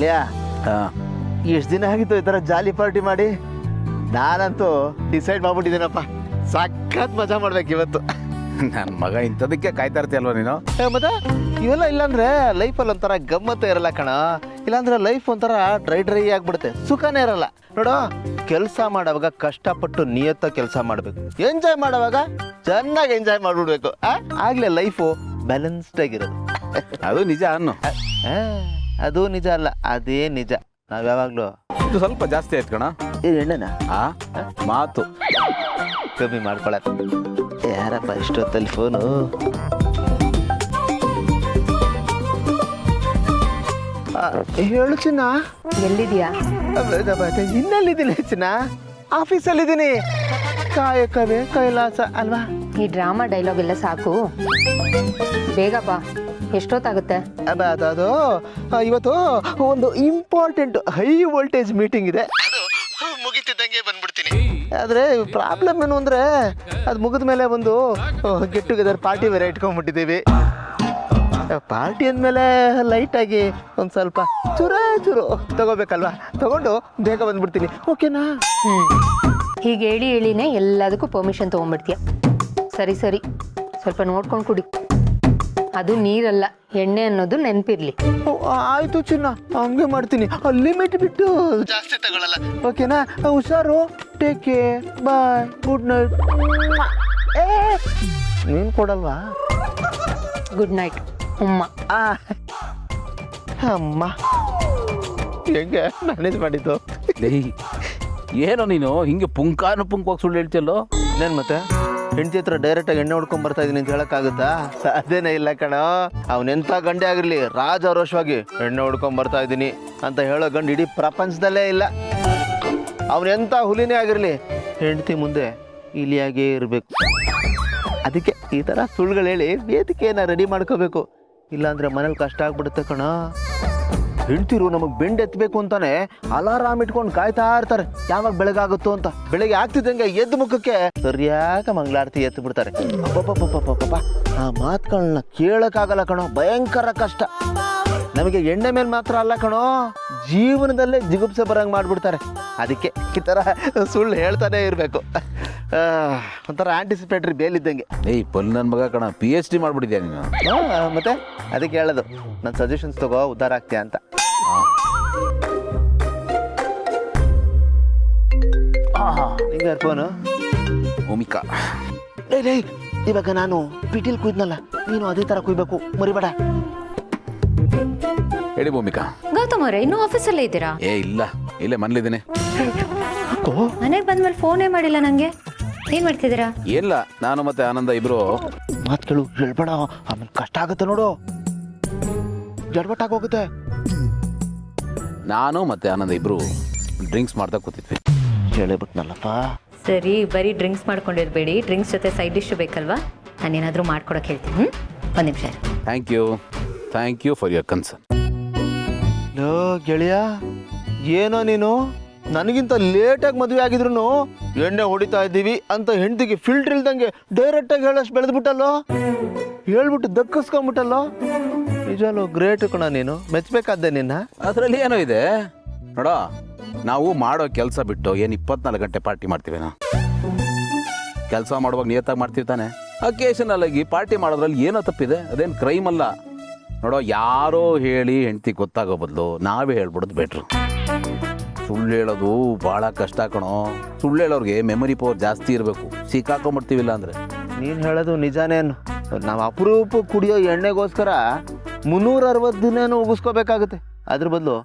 ಗೆಳೆಯ ಎಷ್ಟು ದಿನ ಆಗಿತ್ತು ಈ ಥರ ಜಾಲಿ ಪಾರ್ಟಿ ಮಾಡಿ. ನಾನಂತೂ ಡಿಸೈಡ್ ಮಾಡ್ಬಿಟ್ಟಿದ್ದೀನಪ್ಪ, ಸಖತ್ ಮಜಾ ಮಾಡ್ಬೇಕು ಇವತ್ತು. ನನ್ನ ಮಗ ಇಂಥದಕ್ಕೆ ಕಾಯ್ತಾ ಇರ್ತೀಯಲ್ವ ನೀನು? ಮತ್ತೆ ಇವೆಲ್ಲ ಇಲ್ಲಾಂದ್ರೆ ಲೈಫಲ್ಲಿ ಒಂಥರ ಗಮ್ಮತ್ತ ಇರಲ್ಲ ಕಣ. ಇಲ್ಲಾಂದ್ರೆ ಲೈಫ್ ಒಂಥರ ಡ್ರೈ ಆಗ್ಬಿಡುತ್ತೆ, ಸುಖನೇ ಇರಲ್ಲ. ನೋಡು, ಕೆಲಸ ಮಾಡೋವಾಗ ಕಷ್ಟಪಟ್ಟು ನಿಯತ್ತ ಕೆಲಸ ಮಾಡಬೇಕು, ಎಂಜಾಯ್ ಮಾಡೋವಾಗ ಚೆನ್ನಾಗಿ ಎಂಜಾಯ್ ಮಾಡ್ಬಿಡ್ಬೇಕು. ಆಗ್ಲೇ ಲೈಫು ಬ್ಯಾಲೆನ್ಸ್ಡ್ ಆಗಿರೋದು. ಅದು ನಿಜ ಅನ್ನು. ಅದು ನಿಜ ಅಲ್ಲ, ಅದೇ ನಿಜ. ನಾವ್ ಯಾವಾಗ್ಲೂ ಇದು ಸ್ವಲ್ಪ ಜಾಸ್ತಿ ಆಯ್ತು ಕಣ. ಎಣ್ಣೆನಾ ಮಾತು ಕಮ್ಮಿ ಮಾಡ್ಕೊಳಕ್. ಯಾರಪ್ಪ ಇಷ್ಟೊತ್ತಲ್ಲಿ ಫೋನು? ಹೇಳು ಚಿನ್ನ. ಎಲ್ಲಿದ್ಯಾ? ಇನ್ನೆಲ್ಲಿದ್ದೀನಿ ಚಿನ್ನ? ಆಫೀಸಲ್ಲಿದ್ದೀನಿ. ಕಾಯಕವೇ ಕೈಲಾಸ ಅಲ್ವಾ? ಈ ಡ್ರಾಮಾ ಡೈಲಾಗ್ ಎಲ್ಲ ಸಾಕು, ಬೇಗ ಬಾ. ಎಷ್ಟೊತ್ತಾಗುತ್ತೆ? ಅದು ಇವತ್ತು ಒಂದು ಇಂಪಾರ್ಟೆಂಟ್ ಹೈ ವೋಲ್ಟೇಜ್ ಮೀಟಿಂಗ್ ಇದೆ, ಮುಗಿತಿದ್ದಂಗೆ ಬಂದ್ಬಿಡ್ತೀನಿ. ಆದರೆ ಪ್ರಾಬ್ಲಮ್ ಏನು ಅಂದರೆ ಅದು ಮುಗಿದ ಮೇಲೆ ಒಂದು ಗೆಟ್ ಟುಗೆದರ್ ಪಾರ್ಟಿ ಬೇರೆ ಇಟ್ಕೊಂಡ್ಬಿಟ್ಟಿದ್ದೀವಿ. ಪಾರ್ಟಿ ಅಂದಮೇಲೆ ಲೈಟಾಗಿ ಒಂದು ಸ್ವಲ್ಪ ಚೂರು ತಗೋಬೇಕಲ್ವಾ? ತಗೊಂಡು ಬೇಗ ಬಂದ್ಬಿಡ್ತೀನಿ, ಓಕೆನಾ? ಹೀಗೆ ಹೇಳಿನೇ ಎಲ್ಲದಕ್ಕೂ ಪರ್ಮಿಷನ್ ತೊಗೊಂಡ್ಬಿಡ್ತೀಯ. ಸರಿ ಸರಿ, ಸ್ವಲ್ಪ ನೋಡ್ಕೊಂಡು ಕುಡಿ. ಅದು ನೀರಲ್ಲ, ಎಣ್ಣೆ ಅನ್ನೋದು ನೆನಪಿರ್ಲಿ. ಆಯ್ತು ಚಿನ್ನ, ಹಂಗೆ ಮಾಡ್ತೀನಿ. ಲಿಮಿಟ್ ಬಿಟ್ಟು ಜಾಸ್ತಿ ತಗೊಳ್ಳಲ್ಲ, ಓಕೆನಾ? ಹುಷಾರು, ಟೇಕ್ ಕೇರ್, ಬಾಯ್, ಗುಡ್ ನೈಟ್. ನೀನು ಕೊಡಲ್ವಾ? ಗುಡ್ ನೈಟ್ ಅಮ್ಮ. ಅಮ್ಮ ಹೆಂಗೆ ಮ್ಯಾನೇಜ್ ಮಾಡಿದ್ದು? ಏನೋ ನೀನು ಹಿಂಗೆ ಪುಂಕಾನುಪುಂಕವಾಗಿ ಸುಳ್ಳು ಹೇಳ್ತಿಯಲ್ಲೋ? ಇನ್ನೇನು ಮತ್ತೆ, ಹೆಂಡತಿ ಹತ್ರ ಡೈರೆಕ್ಟಾಗಿ ಎಣ್ಣೆ ಹೊಡ್ಕೊಂಡ್ ಬರ್ತಾ ಇದೀನಿ ಅಂತ ಹೇಳಕ್ಕಾಗುತ್ತಾ? ಸಾಧ್ಯನೇ ಇಲ್ಲ ಕಣ. ಅವನೆಂಥ ಗಂಡೆ ಆಗಿರ್ಲಿ, ರಾಜಾರೋಷವಾಗಿ ಎಣ್ಣೆ ಹೊಡ್ಕೊಂಡ್ ಬರ್ತಾ ಇದ್ದೀನಿ ಅಂತ ಹೇಳೋ ಗಂಡು ಇಡೀ ಪ್ರಪಂಚದಲ್ಲೇ ಇಲ್ಲ. ಅವನೆಂಥ ಹುಲಿನೇ ಆಗಿರ್ಲಿ, ಹೆಂಡತಿ ಮುಂದೆ ಇಲಿಯಾಗೇ ಇರಬೇಕು. ಅದಕ್ಕೆ ಈ ಥರ ಸುಳ್ಳುಗಳು ಹೇಳಿ ವೇದಿಕೆಯನ್ನು ರೆಡಿ ಮಾಡ್ಕೋಬೇಕು, ಇಲ್ಲಾಂದ್ರೆ ಮನೇಲಿ ಕಷ್ಟ ಆಗ್ಬಿಡುತ್ತೆ ಕಣ. ಹೆಂಡ್ತಿರು ನಮಗೆ ಬೆಂಡ್ ಎತ್ತಬೇಕು ಅಂತಾನೆ ಅಲಾರಾಮ್ ಇಟ್ಕೊಂಡು ಕಾಯ್ತಾ ಇರ್ತಾರೆ, ಯಾವಾಗ ಬೆಳಗಾಗುತ್ತೋ ಅಂತ. ಬೆಳಗ್ಗೆ ಆಗ್ತಿದ್ದಂಗೆ ಎದ್ದು ಮುಖಕ್ಕೆ ಸರಿಯಾಗಿ ಮಂಗಳಾರತಿ ಎತ್ತು ಬಿಡ್ತಾರೆ. ಪಾಪ ಆ ಮಾತುಗಳನ್ನ ಕೇಳಕ್ಕಾಗಲ್ಲ ಕಣೋ, ಭಯಂಕರ ಕಷ್ಟ. ನಮಗೆ ಎಣ್ಣೆ ಮೇಲೆ ಮಾತ್ರ ಅಲ್ಲ ಕಣೋ, ಜೀವನದಲ್ಲೇ ಜಿಗುಪ್ಸೆ ಬರಂಗೆ ಮಾಡಿಬಿಡ್ತಾರೆ. ಅದಕ್ಕೆ ಈ ಥರ ಸುಳ್ಳು ಹೇಳ್ತಾನೆ ಇರಬೇಕು. ಒಂಥರ ಆಂಟಿಸಿಪೇಟ್ರಿ ಬೇಲಿದ್ದಂಗೆ. ಪಲ್ ನನ್ನ ಮಗ ಕಣ, PhD ಮಾಡ್ಬಿಟ್ಟಿದ್ಯಾ ನೀನು? ಮತ್ತೆ ಅದಕ್ಕೆ ಹೇಳೋದು, ನನ್ನ ಸಜೆಷನ್ಸ್ ತಗೋ, ಉದ್ಧಾರ ಆಗ್ತೀಯ ಅಂತ. ಹಿಂಗೆ ಫೋನು ಭೂಮಿಕಾ. ಲೇ, ಇವಾಗ ನಾನು ಪಿಟಿಲ್ ಕುಯ್ದ್ನಲ್ಲ, ನೀನು ಅದೇ ಥರ ಕುಯ್ಬೇಕು, ಮರಿಬೇಡ. ಹೇಳಿ ಭೂಮಿಕಾ. ಗೌತಮ್ ಅವರೇ, ಇನ್ನೂ ಆಫೀಸಲ್ಲೇ ಇದ್ದೀರಾ? ಇಲ್ಲ, ಇಲ್ಲೇ ಮನೇಲಿದ್ದೀನಿ. ಮನೆಗೆ ಬಂದ್ಮೇಲೆ ಫೋನೇ ಮಾಡಿಲ್ಲ ನಂಗೆ. ಏನ್ ಮಾಡ್ತಿದ್ದೀರಾ? ಏನಿಲ್ಲ, ನಾನು ಮತ್ತೆ ಆನಂದ ಇಬ್ರು. ಮಾತುಗಳು ಹೇಳ್ಬೇಡ, ಆಮೇಲೆ ಕಷ್ಟ ಆಗುತ್ತೆ ನೋಡು, ಜಡ್ಬಟ್ಟಾಗಿ ಹೋಗುತ್ತೆ. ನಾನು ಮತ್ತೆ ಆನಂದ ಇಬ್ರು ಡ್ರಿಂಕ್ಸ್ ಮಾಡ್ತಾ ಕೂತಿದ್ವಿ. ಹೇಳಿಬಿಟ್ನಲ್ಲಪ್ಪ. ಸರಿ, ಬರೀ ಡ್ರಿಂಕ್ಸ್ ಮಾಡ್ಕೊಂಡಿರ್ಬೇಡಿ, ಡ್ರಿಂಕ್ಸ್ ಜೊತೆ ಸೈಡ್ ಡಿಶ್ ಬೇಕಲ್ವಾ? ನಾನೇನಾದರೂ ಮಾಡ್ಕೊಡಕ್ಕೆ ಹೇಳ್ತೀನಿ. ಒಂದು ನಿಮಿಷ. Thank you for your concern. ಲೋ ಗೆಳೆಯ, ಏನೋ ನೀನು ನನಗಿಂತ ಲೇಟಾಗಿ ಮದುವೆ ಆಗಿದ್ರು ಎಣ್ಣೆ ಹೊಡಿತಾ ಇದ್ದೀವಿ ಅಂತ ಹೆಂಡತಿಗೆ ಫಿಲ್ಟರ್ ಇಲ್ದಂಗೆ ಡೈರೆಕ್ಟಾಗಿ ಹೇಳೋಷ್ಟು ಬೆಳೆದ್ಬಿಟ್ಟಲ್ಲೋ, ಹೇಳ್ಬಿಟ್ಟು ದಕ್ಕಿಸ್ಕೊಂಡ್ಬಿಟ್ಟಲ್ಲೋ. ನಿಜಲ್ಲೋ ಗ್ರೇಟ್ ಕಣ ನೀನು, ಮೆಚ್ಚಬೇಕಾದ್ದೆ ನಿನ್ನ. ಅದರಲ್ಲಿ ಏನೋ ಇದೆ ನೋಡೋ, ನಾವು ಮಾಡೋ ಕೆಲಸ ಬಿಟ್ಟು ಏನು 24 ಗಂಟೆ ಪಾರ್ಟಿ ಮಾಡ್ತೀವಿ? ನಾವು ಕೆಲಸ ಮಾಡುವಾಗ ನಿಯತ್ತಾಗಿ ಮಾಡ್ತೀವಿ ತಾನೆ. ಅಕೇಶನಲ್ ಆಗಿ ಪಾರ್ಟಿ ಮಾಡೋದ್ರಲ್ಲಿ ಏನೋ ತಪ್ಪಿದೆ, ಅದೇನು ಕ್ರೈಮ್ ಅಲ್ಲ. ನೋಡೋ, ಯಾರೋ ಹೇಳಿ ಹೆಂಡತಿ ಗೊತ್ತಾಗೋ ಬದಲು ನಾವೇ ಹೇಳ್ಬಿಡೋದು ಬೆಟ್ರು. ಸುಳ್ಳು ಹೇಳೋದು ಭಾಳ ಕಷ್ಟ ಕಣೋ. ಸುಳ್ಳು ಹೇಳೋರಿಗೆ ಮೆಮೊರಿ ಪವರ್ ಜಾಸ್ತಿ ಇರಬೇಕು, ಸಿಕ್ಕಾಕೊಂಡ್ಬಿಡ್ತೀವಿಲ್ಲ ಅಂದರೆ. ನೀನು ಹೇಳೋದು ನಿಜಾನೇನು? ನಾವು ಅಪರೂಪ ಕುಡಿಯೋ ಎಣ್ಣೆಗೋಸ್ಕರ 360 ದಿನ ಉಗಿಸ್ಕೋಬೇಕಾಗುತ್ತೆ. ಅದ್ರ ಬದಲು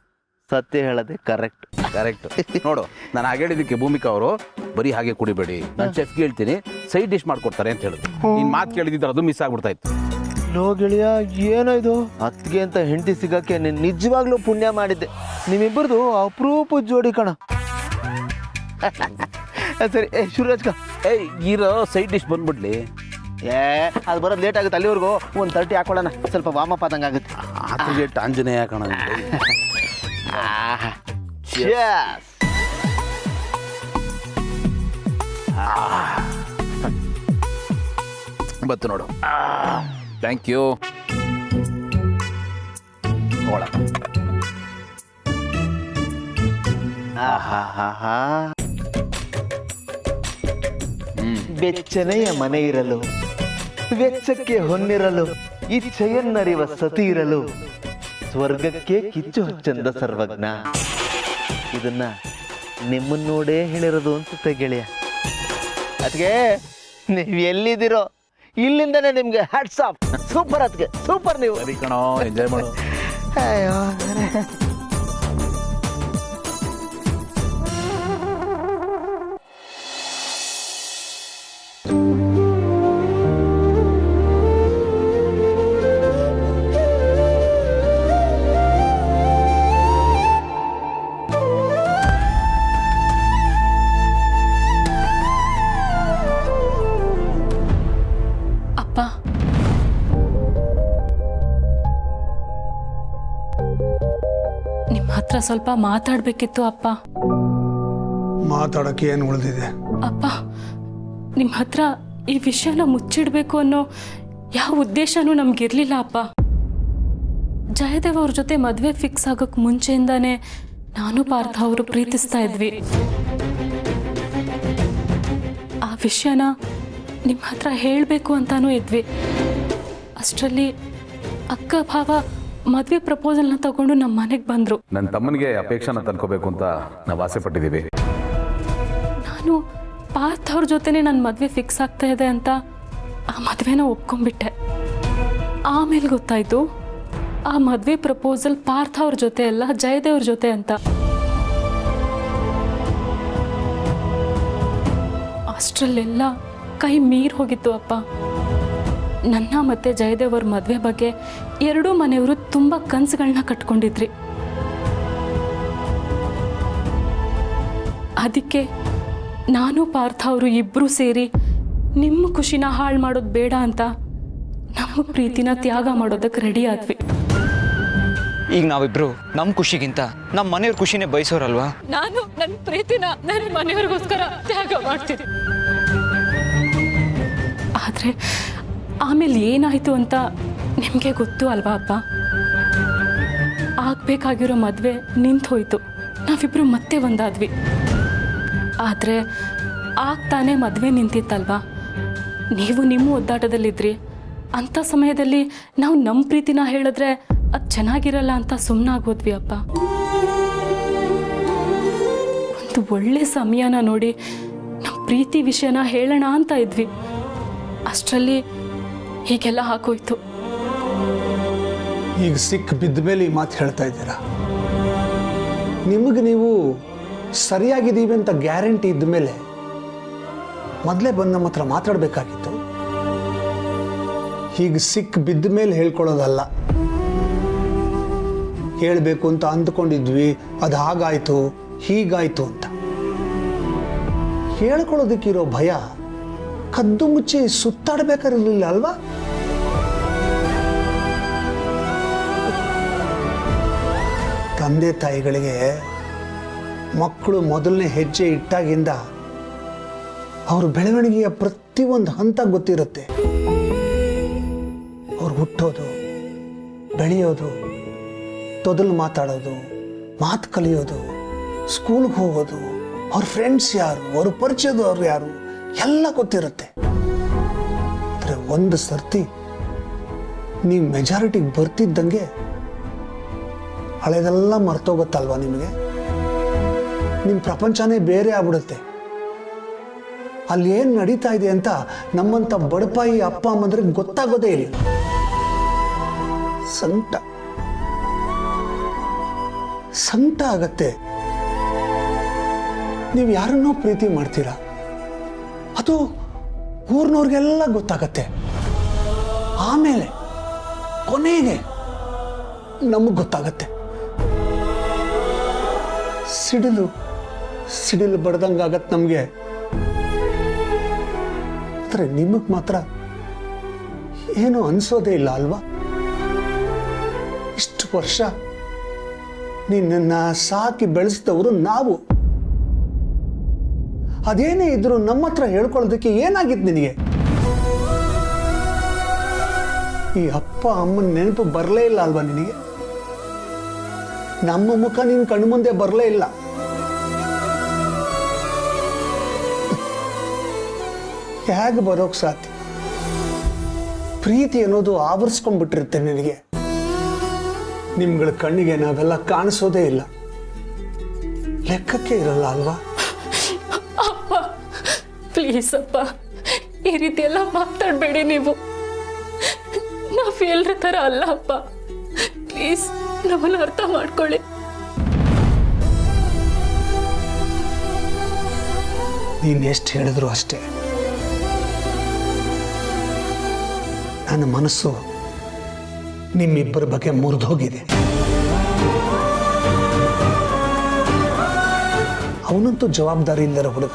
ಸತ್ಯ ಹೇಳೋದೆ ಕರೆಕ್ಟ್. ನೋಡು, ನಾನು ಹಾಗೆ ಹೇಳಿದ್ದಕ್ಕೆ ಭೂಮಿಕಾ ಅವರು ಬರೀ ಹಾಗೆ ಕುಡಿಬೇಡಿ, ನಾನು ಚೆಫ್ಗೆ ಹೇಳ್ತೀನಿ ಸೈಡ್ ಡಿಶ್ ಮಾಡ್ಕೊಡ್ತಾರೆ ಅಂತ ಹೇಳಿದ್ರು. ನಿನ್ನ ಮಾತು ಕೇಳಿದ್ರೆ ಅದು ಮಿಸ್ ಆಗ್ಬಿಡ್ತಾ ಇತ್ತು. ಲೋ ಗೆಳೆಯ, ಏನೋ ಇದು? ಅತ್ತಿಗೆ ಅಂತ ಹೆಂಡತಿ ಸಿಗಕ್ಕೆ ನೀನು ನಿಜವಾಗ್ಲೂ ಪುಣ್ಯ ಮಾಡಿದ್ದೆ. ನಿಮ್ಮಿಬ್ಬರದು ಅಪರೂಪ ಜೋಡಿ ಕಣ. ಸರಿ, ಶುರು ಹಚ್ಕ. ಇರೋ ಸೈಡ್ ಡಿಶ್ ಬಂದ್ಬಿಡ್ಲಿ. ಅದು ಬರೋದು ಲೇಟ್ ಆಗುತ್ತೆ, ಅಲ್ಲಿವರೆಗೂ ಒಂದು 30 ಹಾಕೊಳ್ಳೋಣ, ಸ್ವಲ್ಪ ವಾಮಪ್ ಆದಂಗೆ ಆಗುತ್ತೆ. ಆತ ಆಂಜನೇಯ ಕಣ. ಬತ್ತು ನೋಡು. Thank you. ಆಹಾಹಾಹಾ. ಬೆಚ್ಚನೆಯ ಮನೆ ಇರಲು, ವೆಚ್ಚಕ್ಕೆ ಹೊನ್ನಿರಲು, ಇಚ್ಛೆಯನ್ನರಿವ ಸತಿ ಇರಲು, ಸ್ವರ್ಗಕ್ಕೆ ಕಿಚ್ಚು ಹಚ್ಚಂದ ಸರ್ವಜ್ಞ. ಇದನ್ನ ನಿಮ್ಮನ್ನ ನೋಡೇ ಹೇಳಿರೋದು ಅನ್ಸುತ್ತೆ ಗೆಳೆಯ. ಅದಕ್ಕೆ ನೀವು ಎಲ್ಲಿದ್ದೀರೋ ಇಲ್ಲಿಂದನೇ ನಿಮ್ಗೆ ಹ್ಯಾಟ್ಸ್ ಆಫ್. ಸೂಪರ್ ಅದಕ್ಕೆ ಸೂಪರ್ ನೀವು. ಸರಿ ಕಣೋ, ಎಂಜಾಯ್ ಮಾಡು. ಅಯ್ಯೋ ಅಪ್ಪ, ನಿಮ್ಮ ಹತ್ರ ಸ್ವಲ್ಪ ಮಾತಾಡ್ಬೇಕಿತ್ತು ಅಪ್ಪ. ಮಾತಾಡೋಕ್ಕೆ ಏನು ಉಳಿದಿದೆ? ಅಪ್ಪ, ನಿಮ್ಮ ಹತ್ರ ಈ ವಿಷಯನ ಮುಚ್ಚಿಡ್ಬೇಕು ಅನ್ನೋ ಯಾವ ಉದ್ದೇಶನೂ ನಮ್ಗಿರ್ಲಿಲ್ಲ ಅಪ್ಪ. ಜಯದೇವ್ ಅವ್ರ ಜೊತೆ ಮದುವೆ ಫಿಕ್ಸ್ ಆಗೋಕ್ಕೆ ಮುಂಚೆಯಿಂದಾನೇ ನಾನು ಪಾರ್ಥ ಅವರು ಪ್ರೀತಿಸ್ತಾ ಇದ್ವಿ. ಆ ವಿಷಯನ ನಿಮ್ಮ ಹತ್ರ ಹೇಳಬೇಕು ಅಂತಾನೂ ಇದ್ವಿ. ಅಷ್ಟರಲ್ಲಿ ಅಕ್ಕ ಭಾವ ಮದುವೆ ಪ್ರಪೋಸಲ್ನ ತಗೊಂಡು ನಮ್ಮ ಮನೆಗೆ ಬಂದರು. ನನ್ನ ತಮ್ಮನಿಗೆ ಅಪೇಕ್ಷೆನ ತಂದ್ಕೋಬೇಕು ಅಂತ ನಾವು ಆಸೆ ಪಟ್ಟಿದ್ದೀವಿ. ನಾನು ಪಾರ್ಥ ಅವ್ರ ಜೊತೆನೇ ನನ್ನ ಮದುವೆ ಫಿಕ್ಸ್ ಆಗ್ತಾ ಇದೆ ಅಂತ ಆ ಮದುವೆನ ಒಪ್ಕೊಂಡ್ಬಿಟ್ಟೆ. ಆಮೇಲೆ ಗೊತ್ತಾಯ್ತು ಆ ಮದುವೆ ಪ್ರಪೋಸಲ್ ಪಾರ್ಥ ಅವ್ರ ಜೊತೆ ಅಲ್ಲ, ಜಯದೇವ್ರ ಜೊತೆ ಅಂತ. ಅಷ್ಟರಲ್ಲೆಲ್ಲ ಕೈ ಮೀರಿ ಹೋಗಿತ್ತು ಅಪ್ಪ. ನನ್ನ ಮತ್ತೆ ಜಯದೇವ್ ಅವ್ರ ಮದುವೆ ಬಗ್ಗೆ ಎರಡೂ ಮನೆಯವರು ತುಂಬ ಕನಸುಗಳನ್ನ ಕಟ್ಕೊಂಡಿದ್ರಿ. ಅದಕ್ಕೆ ನಾನು ಪಾರ್ಥ ಅವರು ಇಬ್ಬರೂ ಸೇರಿ ನಿಮ್ಮ ಖುಷಿನ ಹಾಳು ಮಾಡೋದು ಬೇಡ ಅಂತ ನಮ್ಮ ಪ್ರೀತಿನ ತ್ಯಾಗ ಮಾಡೋದಕ್ಕೆ ರೆಡಿ ಆದ್ವಿ. ಈಗ ನಾವಿಬ್ರು ನಮ್ಮ ಖುಷಿಗಿಂತ ನಮ್ಮ ಮನೆಯವ್ರ ಖುಷಿನೇ ಬಯಸೋರಲ್ವಾ? ನಾನು ನನ್ನ ಪ್ರೀತಿನ ನನ್ನ ಮನೆಯವ್ರಿಗೋಸ್ಕರ ತ್ಯಾಗ ಮಾಡ್ತೀನಿ. ಆದರೆ ಆಮೇಲೆ ಏನಾಯಿತು ಅಂತ ನಿಮಗೆ ಗೊತ್ತು ಅಲ್ವಾ ಅಪ್ಪ? ಆಗಬೇಕಾಗಿರೋ ಮದುವೆ ನಿಂತು ಹೋಯ್ತು. ನಾವಿಬ್ರು ಮತ್ತೆ ಒಂದಾದ್ವಿ. ಆದರೆ ಆಗ್ತಾನೆ ಮದುವೆ ನಿಂತಿತ್ತಲ್ವಾ? ನೀವು ನಿಮ್ಮ ಒದ್ದಾಟದಲ್ಲಿದ್ರಿ. ಅಂಥ ಸಮಯದಲ್ಲಿ ನಾವು ನಮ್ಮ ಪ್ರೀತಿನ ಹೇಳಿದ್ರೆ ಅದು ಚೆನ್ನಾಗಿರಲ್ಲ ಅಂತ ಸುಮ್ಮನಾಗೋದ್ವಿ ಅಪ್ಪ. ಒಂದು ಒಳ್ಳೆ ಸಮಯನ ನೋಡಿ ನಮ್ಮ ಪ್ರೀತಿ ವಿಷಯನ ಹೇಳೋಣ ಅಂತ ಇದ್ವಿ. ಅಷ್ಟರಲ್ಲಿ ಹೀಗೆಲ್ಲ ಹಾಕೋಯ್ತು. ಈಗ ಸಿಕ್ಕ ಬಿದ್ದ ಮೇಲೆ ಈ ಮಾತು ಹೇಳ್ತಾ ಇದ್ದೀರಾ? ನಿಮಗೆ ನೀವು ಸರಿಯಾಗಿದ್ದೀವಿ ಅಂತ ಗ್ಯಾರಂಟಿ ಇದ್ದ ಮೇಲೆ ಮೊದಲೇ ಬಂದು ನಮ್ಮ ಹತ್ರ ಮಾತಾಡಬೇಕಾಗಿತ್ತು. ಹೀಗೆ ಸಿಕ್ಕ ಬಿದ್ದ ಮೇಲೆ ಹೇಳ್ಕೊಳ್ಳೋದಲ್ಲ. ಹೇಳಬೇಕು ಅಂತ ಅಂದ್ಕೊಂಡಿದ್ವಿ, ಅದು ಹಾಗಾಯ್ತು ಹೀಗಾಯ್ತು ಅಂತ. ಹೇಳ್ಕೊಳ್ಳೋದಕ್ಕಿರೋ ಭಯ ಕದ್ದು ಮುಚ್ಚಿ ಸುತ್ತಾಡಬೇಕಾಗಿರಲಿಲ್ಲ ಅಲ್ವಾ? ತಂದೆ ತಾಯಿಗಳಿಗೆ ಮಕ್ಕಳು ಮೊದಲನೇ ಹೆಜ್ಜೆ ಇಟ್ಟಾಗಿಂದ ಅವ್ರ ಬೆಳವಣಿಗೆಯ ಪ್ರತಿಯೊಂದು ಹಂತ ಗೊತ್ತಿರುತ್ತೆ. ಅವ್ರು ಹುಟ್ಟೋದು, ಬೆಳೆಯೋದು, ತೊದಲು ಮಾತಾಡೋದು, ಮಾತು ಕಲಿಯೋದು, ಸ್ಕೂಲ್ಗೆ ಹೋಗೋದು, ಅವ್ರ ಫ್ರೆಂಡ್ಸ್ ಯಾರು, ಅವ್ರ ಪರಿಚಯದವ್ರು ಯಾರು ಎಲ್ಲ ಗೊತ್ತಿರುತ್ತೆ. ಆದರೆ ಒಂದು ಸರ್ತಿ ನೀವು ಮೆಜಾರಿಟಿಗೆ ಬರ್ತಿದ್ದಂಗೆ ಹಳೆದೆಲ್ಲ ಮರ್ತೋಗುತ್ತಲ್ವಾ ನಿಮಗೆ? ನಿಮ್ಮ ಪ್ರಪಂಚನೇ ಬೇರೆ ಆಗ್ಬಿಡುತ್ತೆ. ಅಲ್ಲಿ ಏನು ನಡೀತಾ ಇದೆ ಅಂತ ನಮ್ಮಂಥ ಬಡಪಾಯಿ ಅಪ್ಪ ಅಮ್ಮಂದ್ರೆ ಗೊತ್ತಾಗೋದೇ ಇಲ್ಲ. ಸಂಕಟ ಆಗತ್ತೆ. ನೀವು ಯಾರನ್ನೋ ಪ್ರೀತಿ ಮಾಡ್ತೀರಾ, ಅದು ಊರ್ನವ್ರಿಗೆಲ್ಲ ಗೊತ್ತಾಗತ್ತೆ. ಆಮೇಲೆ ಕೊನೆಗೆ ನಮಗೆ ಗೊತ್ತಾಗತ್ತೆ. ಸಿಡಿಲು ಬಡ್ದಂಗಾಗತ್ತೆ ನಮಗೆ. ಆದರೆ ನಿಮಗೆ ಮಾತ್ರ ಏನೂ ಅನಿಸೋದೇ ಇಲ್ಲ ಅಲ್ವಾ? ಇಷ್ಟು ವರ್ಷ ನಿನ್ನನ್ನು ಸಾಕಿ ಬೆಳೆಸಿದವರು ನಾವು. ಅದೇನೇ ಇದ್ರು ನಮ್ಮ ಹತ್ರ ಹೇಳ್ಕೊಳ್ಳೋದಕ್ಕೆ ಏನಾಗಿತ್ತು ನಿನಗೆ? ಈ ಅಪ್ಪ ಅಮ್ಮನ ನೆನಪು ಬರಲೇ ಇಲ್ಲ ಅಲ್ವಾ ನಿನಗೆ? ನಮ್ಮ ಮುಖ ನಿನ್ನ ಕಣ್ಣು ಮುಂದೆ ಬರಲೇ ಇಲ್ಲ. ಹೇಗೆ ಬರೋಕ್ ಸಾಧ್ಯ? ಪ್ರೀತಿ ಅನ್ನೋದು ಆವರಿಸ್ಕೊಂಡ್ಬಿಟ್ಟಿರುತ್ತೆ ನಿನಗೆ. ನಿಮ್ಗಳ ಕಣ್ಣಿಗೆ ನಾವೆಲ್ಲ ಕಾಣಿಸೋದೇ ಇಲ್ಲ, ಲೆಕ್ಕಕ್ಕೆ ಇರಲ್ಲ ಅಲ್ವಾ? ಅಪ್ಪ ಪ್ಲೀಸ್ ಅಪ್ಪ, ಈ ರೀತಿ ಎಲ್ಲ ಮಾತಾಡಬೇಡಿ ನೀವು. ನಾವು ಎಲ್ರ ಥರ ಅಲ್ಲ ಅಪ್ಪ, ಪ್ಲೀಸ್ ನಮ್ಮನ್ನು ಅರ್ಥ ಮಾಡ್ಕೊಳ್ಳಿ. ನೀನು ಎಷ್ಟು ಹೇಳಿದ್ರು ಅಷ್ಟೇ. ನನ್ನ ಮನಸ್ಸು ನಿಮ್ಮಿಬ್ಬರ ಬಗ್ಗೆ ಮುರಿದೋಗಿದೆ. ಅವನಂತೂ ಜವಾಬ್ದಾರಿ ಇಲ್ಲರ ಹುಡುಗ,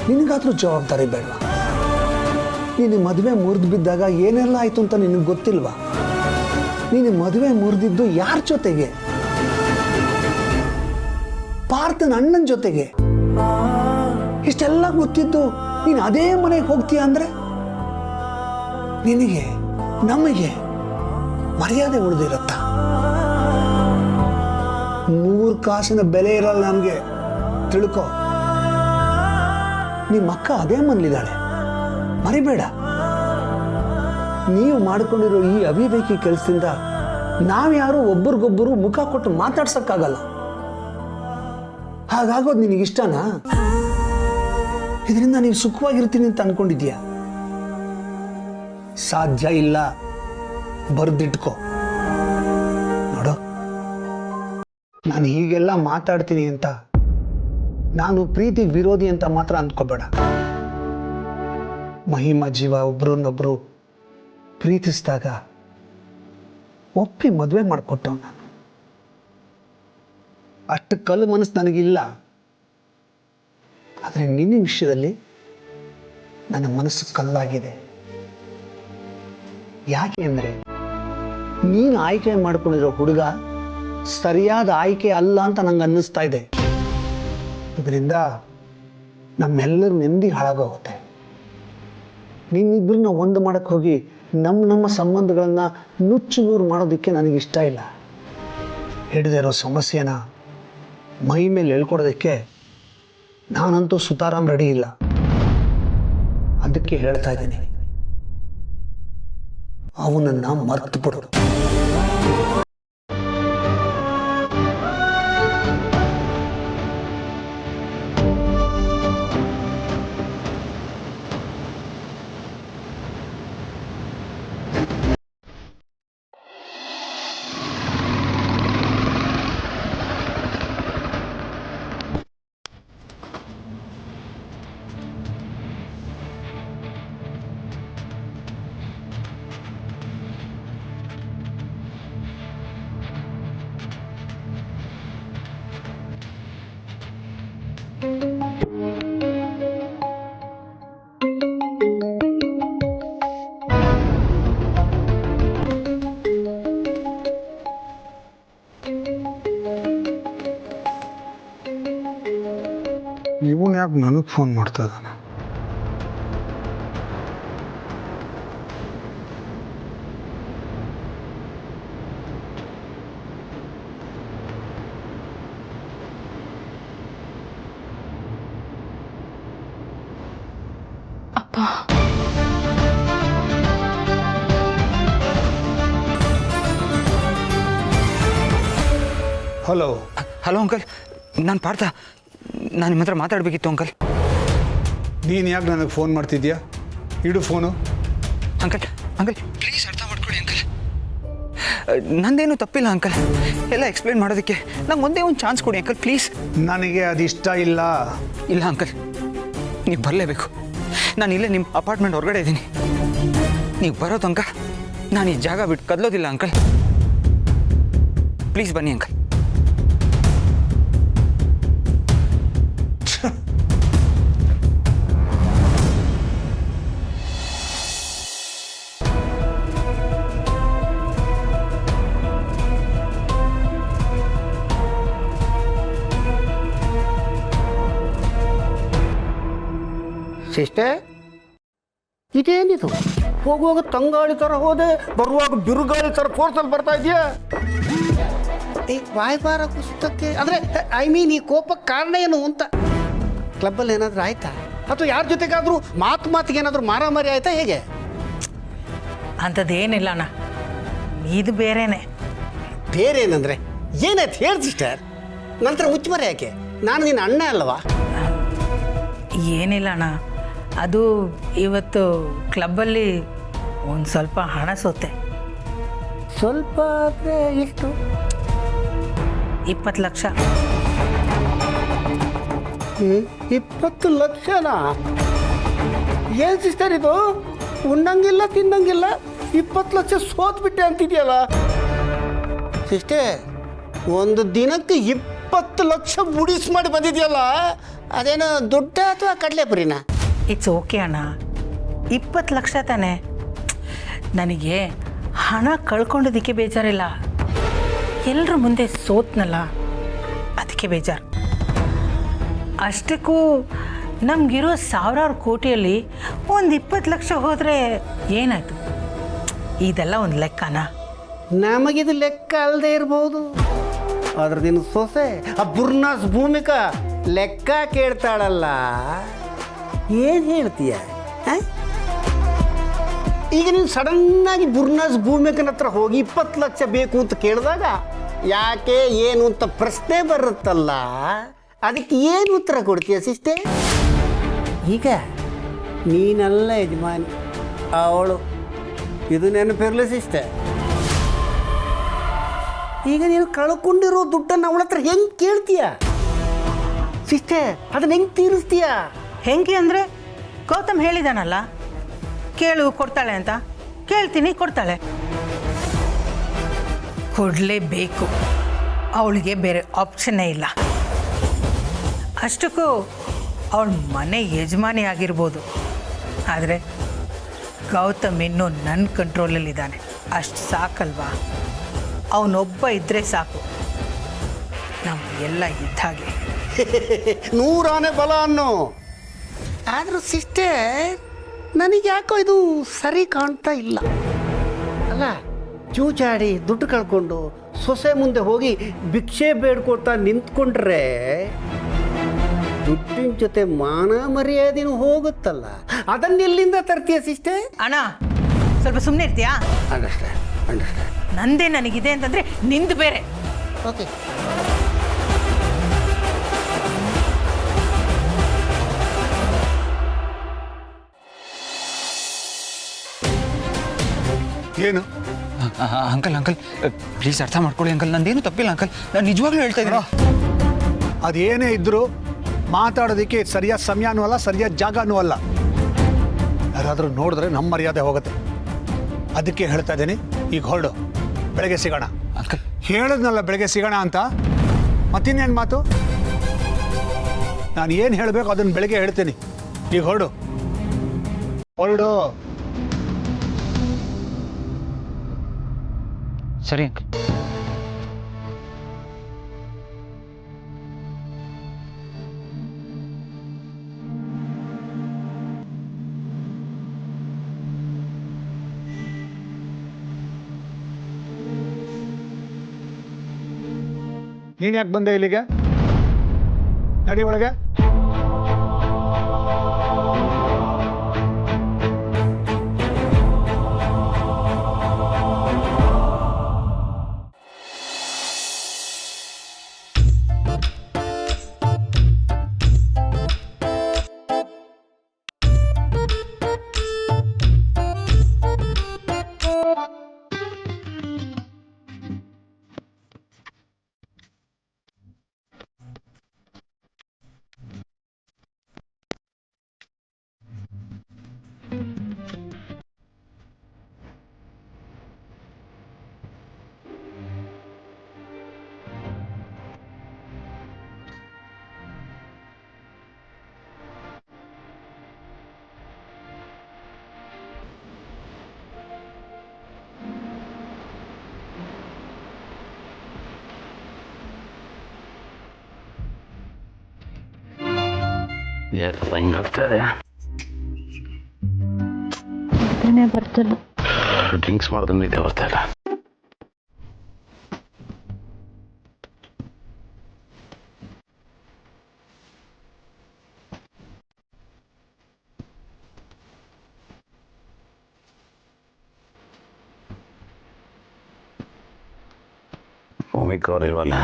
ನಿನಗಾದ್ರೂ ಜವಾಬ್ದಾರಿ ಬೇಡವಾ? ನೀನು ಮದುವೆ ಮುರಿದು ಬಿದ್ದಾಗ ಏನೆಲ್ಲ ಆಯ್ತು ಅಂತ ನಿನಗೆ ಗೊತ್ತಿಲ್ವಾ? ನೀನು ಮದುವೆ ಮುರಿದಿದ್ದು ಯಾರ ಜೊತೆಗೆ? ಪಾರ್ಥನ ಅಣ್ಣನ ಜೊತೆಗೆ. ಇಷ್ಟೆಲ್ಲ ಗೊತ್ತಿದ್ದು ನೀನು ಅದೇ ಮನೆಗೆ ಹೋಗ್ತೀಯ ಅಂದ್ರೆ ನಿನಗೆ ನಮಗೆ ಮರ್ಯಾದೆ ಉಳಿದಿರತ್ತ? 3 ಕಾಸಿನ ಬೆಲೆ ಇರಲ್ಲ ನಮಗೆ, ತಿಳ್ಕೊ. ನಿಮ್ಮ ಅಕ್ಕ ಅದೇ ಮನೇಲಿದ್ದಾಳೆ, ಮರಿಬೇಡ. ನೀವು ಮಾಡಿಕೊಂಡಿರೋ ಈ ಅವಿವೇಕಿ ಕೆಲಸದಿಂದ ನಾವ್ಯಾರು ಒಬ್ರಿಗೊಬ್ಬರು ಮುಖ ಕೊಟ್ಟು ಮಾತಾಡ್ಸಕ್ಕಾಗಲ್ಲ. ಹಾಗಾಗೋದು ನಿನಗಿಷ್ಟನಾ? ಇದರಿಂದ ನೀವು ಸುಖವಾಗಿರ್ತೀನಿ ಅಂತ ಅನ್ಕೊಂಡಿದ್ಯಾ? ಸಾಧ್ಯ ಇಲ್ಲ, ಬರ್ದಿಟ್ಕೋ. ನೋಡು, ನಾನು ಹೀಗೆಲ್ಲ ಮಾತಾಡ್ತೀನಿ ಅಂತ ನಾನು ಪ್ರೀತಿಗೆ ವಿರೋಧಿ ಅಂತ ಮಾತ್ರ ಅಂದ್ಕೋಬೇಡ. ಮಹಿಮಾ ಜೀವ ಒಬ್ರನ್ನೊಬ್ರು ಪ್ರೀತಿಸಿದಾಗ ಒಪ್ಪಿ ಮದುವೆ ಮಾಡಿಕೊಟ್ಟವ್ ನಾನು. ಅಷ್ಟು ಕಲ್ಲು ಮನಸ್ಸು ನನಗಿಲ್ಲ. ಆದರೆ ನಿನ್ನ ವಿಷಯದಲ್ಲಿ ನನ್ನ ಮನಸ್ಸು ಕಲ್ಲಾಗಿದೆ. ಯಾಕೆ ಅಂದರೆ ನೀನು ಆಯ್ಕೆ ಮಾಡ್ಕೊಂಡಿರೋ ಹುಡುಗ ಸರಿಯಾದ ಆಯ್ಕೆ ಅಲ್ಲ ಅಂತ ನಂಗೆ ಅನ್ನಿಸ್ತಾ ಇದೆ. ಇದರಿಂದ ನಮ್ಮೆಲ್ಲರ ನೆಮ್ಮದಿ ಹಾಳಾಗೋಗುತ್ತೆ. ನೀನಿಬ್ಬರನ್ನ ಒಂದು ಮಾಡಕ್ಕೆ ಹೋಗಿ ನಮ್ಮ ಸಂಬಂಧಗಳನ್ನ ನುಚ್ಚು ನೂರು ಮಾಡೋದಕ್ಕೆ ನನಗಿಷ್ಟ ಇಲ್ಲ. ಹಿಡಿದಿರೋ ಸಮಸ್ಯೆನ ಮೈ ಮೇಲೆ ಹೇಳ್ಕೊಡೋದಕ್ಕೆ ನಾನಂತೂ ಸುತಾರಾಮ್ ರೆಡಿ ಇಲ್ಲ. ಅದಕ್ಕೆ ಹೇಳ್ತಾ ಇದ್ದೀನಿ, ಅವನನ್ನ ಮರ್ತು ಬಿಡು. ಇವನು ಯಾಕೆ ನನಗೆ ಫೋನ್ ಮಾಡ್ತಾ ಇದ್ದಾನೆ? ಅಪ್ಪ ಹಲೋ. ಹಲೋ ಅಂಕಲ್, ನಾನು ಪಾರ್ಥ. ನಾನು ನಿಮ್ಮ ಹತ್ರ ಮಾತಾಡಬೇಕಿತ್ತು ಅಂಕಲ್. ನೀನು ಯಾಕೆ ನನಗೆ ಫೋನ್ ಮಾಡ್ತಿದ್ಯಾ? ಇಡು ಫೋನು. ಅಂಕಲ್ ಅಂಕಲ್ ಪ್ಲೀಸ್ ಅರ್ಥ ಮಾಡ್ಕೊಳ್ಳಿ ಅಂಕಲ್. ನಂದೇನು ತಪ್ಪಿಲ್ಲ ಅಂಕಲ್, ಎಲ್ಲ ಎಕ್ಸ್ಪ್ಲೇನ್ ಮಾಡೋದಕ್ಕೆ ನಂಗೆ ಒಂದೇ ಒಂದು ಚಾನ್ಸ್ ಕೊಡಿ ಅಂಕಲ್ ಪ್ಲೀಸ್. ನನಗೆ ಅದಿಷ್ಟ ಇಲ್ಲ. ಇಲ್ಲ ಅಂಕಲ್, ನೀವು ಬರಲೇಬೇಕು. ನಾನು ಇಲ್ಲೇ ನಿಮ್ಮ ಅಪಾರ್ಟ್ಮೆಂಟ್ ಹೊರಗಡೆ ಇದ್ದೀನಿ. ನೀವು ಬರೋ ತನಕ ನಾನು ಈ ಜಾಗ ಬಿಟ್ಟು ಕದಲೋದಿಲ್ಲ ಅಂಕಲ್. ಪ್ಲೀಸ್ ಬನ್ನಿ ಅಂಕಲ್. ಸಿಸ್ಟರ್, ಇದೇನಿದು? ಹೋಗುವಾಗ ತಂಗಾಳಿ ಥರ ಹೋದೆ, ಬರುವಾಗ ಬಿರುಗಾಳಿ ಥರ ಫೋರ್ಸಲ್ಲಿ ಬರ್ತಾ ಇದೆಯಾ? ಈ ವಾಯ್ಬಾರ ಕುಸಿತಕ್ಕೆ ಅಂದರೆ ಈ ಕೋಪಕ್ಕೆ ಕಾರಣ ಏನು ಅಂತ ಕ್ಲಬ್ಬಲ್ಲಿ ಏನಾದರೂ ಆಯ್ತಾ? ಅಥವಾ ಯಾರ ಜೊತೆಗಾದರೂ ಮಾತಿಗೆ ಏನಾದರೂ ಮಾರಾಮಾರಿ ಆಯ್ತಾ ಹೇಗೆ? ಅಂಥದ್ದೇನಿಲ್ಲ ಅಣ್ಣ, ಇದು ಬೇರೆನೆ. ಬೇರೆ ಏನಂದರೆ ಏನಾಯ್ತು ಹೇಳಿ ಸಿಸ್ಟರ್. ನಂತರ ಮುಚ್ಚುಮರೆ ಯಾಕೆ? ನಾನು ನಿನ್ನ ಅಣ್ಣ ಅಲ್ಲವಾ? ಏನಿಲ್ಲ ಅಣ್ಣ, ಅದು ಇವತ್ತು ಕ್ಲಬ್ಬಲ್ಲಿ ಒಂದು ಸ್ವಲ್ಪ ಹಣ ಸೋತೆ. ಸ್ವಲ್ಪ ಆದರೆ ಎಷ್ಟು? 20 ಲಕ್ಷ. 20 ಲಕ್ಷನಾ? ಏನು ಸಿಸ್ಟರ್ ಇದು? ಉಣ್ಣಂಗಿಲ್ಲ ತಿನ್ನಂಗಿಲ್ಲ 20 ಲಕ್ಷ ಸೋತ್ಬಿಟ್ಟೆ ಅಂತಿದೆಯಲ್ಲ ಸಿಸ್ಟರ್. ಒಂದು ದಿನಕ್ಕೆ 20 ಲಕ್ಷ ಮುಡಿಸ್ ಮಾಡಿ ಬಂದಿದೆಯಲ್ಲ, ಅದೇನೋ ದುಡ್ಡ ಅಥವಾ ಕಡಲೆಪುರಿನ? ಇಟ್ಸ್ ಓಕೆ ಅಣ್ಣ, 20 ಲಕ್ಷ ತಾನೆ. ನನಗೆ ಹಣ ಕಳ್ಕೊಂಡಿದ್ದಕ್ಕೆ ಬೇಜಾರಿಲ್ಲ, ಎಲ್ಲರ ಮುಂದೆ ಸೋತ್ನಲ್ಲ ಅದಕ್ಕೆ ಬೇಜಾರು. ಅಷ್ಟಕ್ಕೂ ನಮಗಿರೋ ಸಾವಿರಾರು ಕೋಟಿಯಲ್ಲಿ ಒಂದು 20 ಲಕ್ಷ ಹೋದರೆ ಏನಾಯಿತು? ಇದೆಲ್ಲ ಒಂದು ಲೆಕ್ಕನ? ನಮಗಿದು ಲೆಕ್ಕ ಅಲ್ಲದೆ ಇರ್ಬೋದು, ಆದ್ರೆ ನಿನ್ನ ಸೊಸೆ ಆ ಬುರ್ನಾಸ್ ಭೂಮಿಕಾ ಲೆಕ್ಕ ಕೇಳ್ತಾಳಲ್ಲ. ಏನು ಹೇಳ್ತೀಯ? ಈಗ ನೀನು ಸಡನ್ನಾಗಿ ಬುರ್ನಾಸ್ ಭೂಮಿಕನ ಹತ್ರ ಹೋಗಿ 20 ಲಕ್ಷ ಬೇಕು ಅಂತ ಕೇಳಿದಾಗ ಯಾಕೆ ಏನು ಅಂತ ಪ್ರಶ್ನೆ ಬರುತ್ತಲ್ಲ, ಅದಕ್ಕೆ ಏನು ಉತ್ತರ ಕೊಡ್ತೀಯ ಸಿಸ್ಟರ್? ಈಗ ನೀನಲ್ಲ ಯಜಮಾನಿ, ಅವಳು. ಇದು ನೆನಪಿರಲಿ ಸಿಸ್ಟರ್. ಈಗ ನೀನು ಕಳ್ಕೊಂಡಿರೋ ದುಡ್ಡನ್ನು ಅವಳ ಹತ್ರ ಹೆಂಗೆ ಕೇಳ್ತೀಯ ಸಿಸ್ಟರ್? ಅದನ್ನ ಹೆಂಗೆ ತೀರಿಸ್ತೀಯ? ಹೆಂಗೆ ಅಂದರೆ ಗೌತಮ್ ಹೇಳಿದಾನಲ್ಲ, ಕೇಳು ಕೊಡ್ತಾಳೆ ಅಂತ. ಕೇಳ್ತೀನಿ, ಕೊಡ್ತಾಳೆ. ಕೊಡಲೇಬೇಕು, ಅವಳಿಗೆ ಬೇರೆ ಆಪ್ಷನ್ನೇ ಇಲ್ಲ. ಅಷ್ಟಕ್ಕೂ ಅವಳ ಮನೆ ಯಜಮಾನಿ ಆಗಿರ್ಬೋದು, ಆದರೆ ಗೌತಮ್ ಇನ್ನೂ ನನ್ನ ಕಂಟ್ರೋಲಲ್ಲಿದ್ದಾನೆ. ಅಷ್ಟು ಸಾಕಲ್ವಾ? ಅವನೊಬ್ಬ ಇದ್ದರೆ ಸಾಕು, ನಾವು ಎಲ್ಲ ಇದ್ದ ಹಾಗೆ. 100 ಆನೆ ಬಲ ಅನ್ನೋ. ಆದರೂ ಸಿಸ್ಟರ್, ನನಗೆ ಯಾಕೋ ಇದು ಸರಿ ಕಾಣ್ತಾ ಇಲ್ಲ ಅಲ್ಲ. ಚೂಚಾಡಿ ದುಡ್ಡು ಕಳ್ಕೊಂಡು ಸೊಸೆ ಮುಂದೆ ಹೋಗಿ ಭಿಕ್ಷೆ ಬೇಡ್ಕೊಳ್ತಾ ನಿಂತ್ಕೊಂಡ್ರೆ ದುಡ್ಡಿನ ಜೊತೆ ಮಾನ ಮರ್ಯಾದೆನೂ ಹೋಗುತ್ತಲ್ಲ, ಅದನ್ನೆಲ್ಲಿಂದ ತರ್ತೀಯ ಸಿಸ್ಟರ್? ಅಣ್ಣ, ಸ್ವಲ್ಪ ಸುಮ್ಮನೆ ಇರ್ತೀಯಾ? ಅಂಡರ್ಸ್ಟ್ಯಾಂಡ್. ನಂದೇ ನನಗಿದೆ ಅಂತಂದರೆ ನಿಂದು ಬೇರೆ. ಓಕೆ. ಏನು ಅಂಕಲ್ ಪ್ಲೀಸ್ ಅರ್ಥ ಮಾಡ್ಕೊಳ್ಳಿ ಅಂಕಲ್, ನಂದೇನು ತಪ್ಪಿಲ್ಲ ಅಂಕಲ್, ನಾನು ನಿಜವಾಗ್ಲೂ ಹೇಳ್ತಾ ಇದ್ದೀನಿ. ಅದೇನೇ ಇದ್ದರೂ ಮಾತಾಡೋದಕ್ಕೆ ಸರಿಯಾದ ಸಮಯನೂ ಅಲ್ಲ, ಸರಿಯಾದ ಜಾಗನೂ ಅಲ್ಲ. ಯಾರಾದರೂ ನೋಡಿದ್ರೆ ನಮ್ಮ ಮರ್ಯಾದೆ ಹೋಗುತ್ತೆ. ಅದಕ್ಕೆ ಹೇಳ್ತಾ ಇದ್ದೀನಿ, ಈಗ ಹೊರಡು, ಬೆಳಗ್ಗೆ ಸಿಗೋಣ. ಅಂಕಲ್ ಹೇಳಿದ್ನಲ್ಲ ಬೆಳಗ್ಗೆ ಸಿಗೋಣ ಅಂತ, ಮತ್ತಿನ್ನೇನು ಮಾತು? ನಾನು ಏನು ಹೇಳಬೇಕು ಅದನ್ನು ಬೆಳಗ್ಗೆ ಹೇಳ್ತೀನಿ. ಈಗ ಹೊರಡು. ಸರಿ ಅಂಕಲ್. ನೀನು ಯಾಕೆ ಬಂದೆ ಇಲ್ಲಿಗೆ? ನಡಿ ಒಳಗೆ. ಯಾಕಪ್ಪ ಹಿಂಗಾಗ್ತದೆ? ಬರ್ತಿಲ್ಲ. ಡ್ರಿಂಕ್ಸ್ ಮಾಡಿದ್ರೆ ನಿದ್ದೆ ಬರ್ತಾ ಇಲ್ಲ. ಭೂಮಿಕ ಅವ್ರು ಇಲ್ವಲ್ಲ,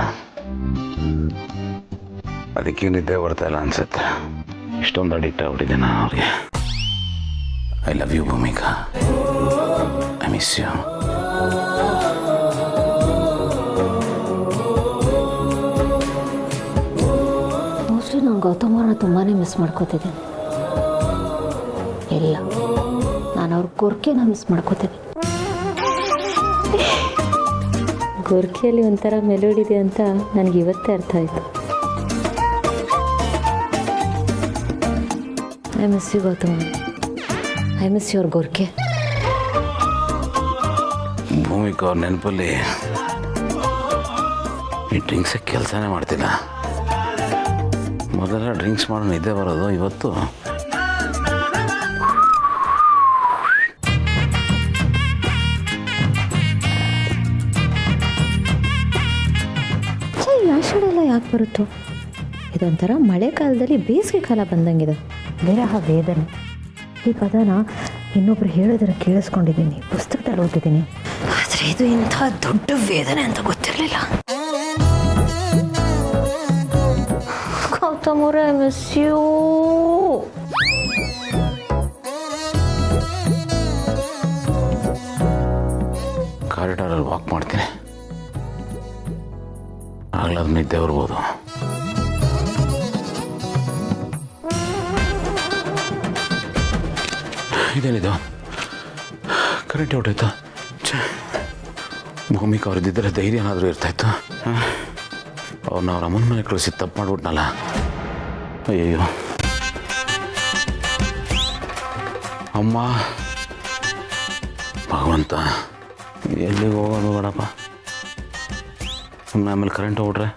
ಅದಕ್ಕೆ ನಿದ್ದೆ ಬರ್ತಾ ಇಲ್ಲ ಅನ್ಸುತ್ತೆ. ಇಷ್ಟೊಂದು ಅಡಿಕ್ಟ್ ಆಗ್ಬಿಟ್ಟಿದೆ ನಾನು ಅವ್ರಿಗೆ. I love you Bhoomika, I miss you. Mostly ನಾನು ಗೌತಮವ್ರನ್ನ ತುಂಬಾ ಮಿಸ್ ಮಾಡ್ಕೋತಿದ್ದೀನಿ. ಇಲ್ಲ, ನಾನು ಅವ್ರ ಗೊರ್ಕೆನ ಮಿಸ್ ಮಾಡ್ಕೋತಿದ್ದೀನಿ. ಗೊರ್ಕೆಯಲ್ಲಿ ಒಂಥರ ಮೆಲೋಡಿ ಇದೆ ಅಂತ ನನಗೆ ಇವತ್ತೇ ಅರ್ಥ ಆಯಿತು. I miss you Gautam, I miss your ಗೊರ್ಕೆ. ಭೂಮಿಕಾ ಅವ್ರ ನೆನಪಲ್ಲಿ ಈ ಡ್ರಿಂಕ್ಸಿಗೆ ಕೆಲಸನೇ ಮಾಡ್ತಿಲ್ಲ. ಮೊದಲೆಲ್ಲ ಡ್ರಿಂಕ್ಸ್ ಮಾಡೋ ನಿದ್ದೆ ಬರೋದು, ಇವತ್ತು ಆಷಾಢೆಲ್ಲ ಯಾಕೆ ಬರುತ್ತೋ? ಇದೊಂಥರ ಮಳೆಗಾಲದಲ್ಲಿ ಬೇಸಿಗೆ ಕಾಲ ಬಂದಂಗಿದೆ. ವಿರಹ ವೇದನೆ ಈ ಪದನ ಇನ್ನೊಬ್ರು ಹೇಳಿದ್ರೆ ಕೇಳಿಸ್ಕೊಂಡಿದ್ದೀನಿ, ಪುಸ್ತಕದಲ್ಲಿ ಓದಿದ್ದೀನಿ. ಆದರೆ ಇದು ಇಂಥ ದೊಡ್ಡ ವೇದನೆ ಅಂತ ಗೊತ್ತಿರಲಿಲ್ಲ. ಗೌತಮ್ ಅವರೇ, ಐ ಮಿಸ್ ಯು. ಕಾರಿಡಾರಲ್ಲಿ ವಾಕ್ ಮಾಡ್ತೀನಿ, ಆಗ್ಲಾದ ನಿದ್ದೆ ಬರ್ಬೋದು. ಇದೇನಿದು, ಕರೆಂಟ್ ಹೊಟ್ಟೋಯ್ತಾ? ಭೂಮಿಕಾ ಅವ್ರದ್ದಿದ್ದರೆ ಧೈರ್ಯ ಏನಾದರೂ ಇರ್ತಾಯಿತ್ತು. ಅವ್ರನ್ನ ಅವ್ರ ಅಮ್ಮನ ಮನೆ ಕಳಿಸಿ ತಪ್ಪು ಮಾಡ್ಬಿಟ್ನಲ್ಲ. ಅಯ್ಯಯ್ಯೋ ಅಮ್ಮ, ಭಗವಂತ, ಎಲ್ಲಿಗೆ ಹೋಗೋದು ಬೇಡಪ್ಪ. ಸುಮ್ಮನೆ ಆಮೇಲೆ ಕರೆಂಟ್ ಹೋಗ್ಬಿಟ್ರೆ